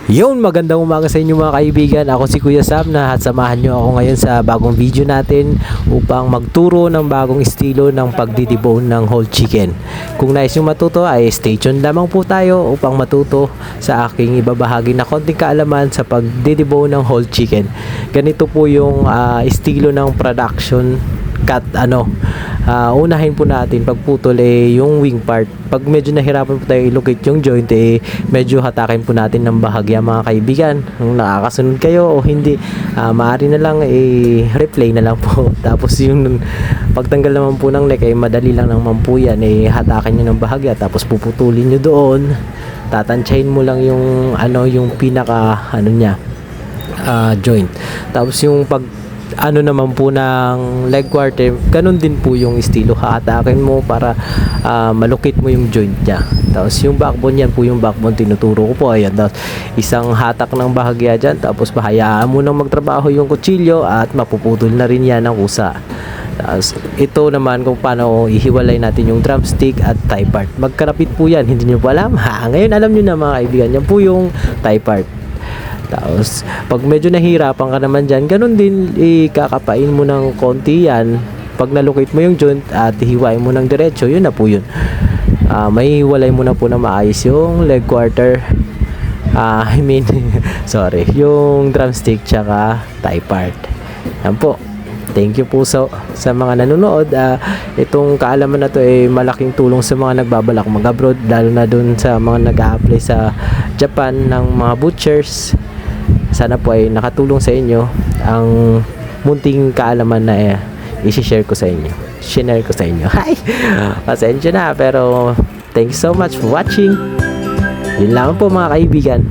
Yun, magandang umaga sa inyo mga kaibigan. Ako si Kuya Sam na at samahan nyo ako ngayon sa bagong video natin upang magturo ng bagong estilo ng pagdidibone ng whole chicken. Kung nais nyo matuto ay stay tuned lamang po tayo upang matuto sa aking ibabahagi na konting kaalaman sa pagdidibone ng whole chicken. Ganito po yung estilo ng production cut. Unahin po natin pagputol yung wing part. Pag medyo nahirapan po tayo i-locate yung joint, medyo hatakin po natin ng bahagya mga kaibigan. Kung nakakasunod kayo o hindi, maaari na lang replay na lang po. Tapos yung pagtanggal naman po ng neck ay madali lang naman po yan, hatakin nyo ng bahagya tapos puputulin nyo doon, tatansyahin mo lang yung yung pinaka niya, joint. Tapos yung naman po ng leg quarter, ganun din po yung estilo, hatakin mo para malukit mo yung joint niya. Tapos yung backbone, yan po yung backbone tinuturo ko po. Ayan, tapos isang hatak ng bahagya dyan, tapos bahayaan mo nang magtrabaho yung kutsilyo at mapuputol na rin yan ng kusa. Tapos ito naman kung paano ihiwalay natin yung drumstick at thigh part. Magkarapit po yan, hindi nyo po alam? Ngayon alam nyo na mga kaibigan, yan po yung thigh part. Tapos pag medyo nahirapan ka naman dyan, ganun din, ikakapain mo ng konti yan. Pag nalukit mo yung joint at hiwain mo ng diretso, yun na po yun. May hiwalay mo na po na maayos yung leg quarter, sorry, yung drumstick tsaka thigh part. Yan po. Thank you po sa mga nanonood. Itong kaalaman na to ay malaking tulong sa mga nagbabalak mag-abroad, lalo na dun sa mga nag-a-apply sa Japan ng mga butchers. Sana po ay nakatulong sa inyo ang munting kaalaman na i-share ko sa inyo. Share ko sa inyo. Hi! Pasensya na, pero thanks so much for watching. Yun lang po mga kaibigan.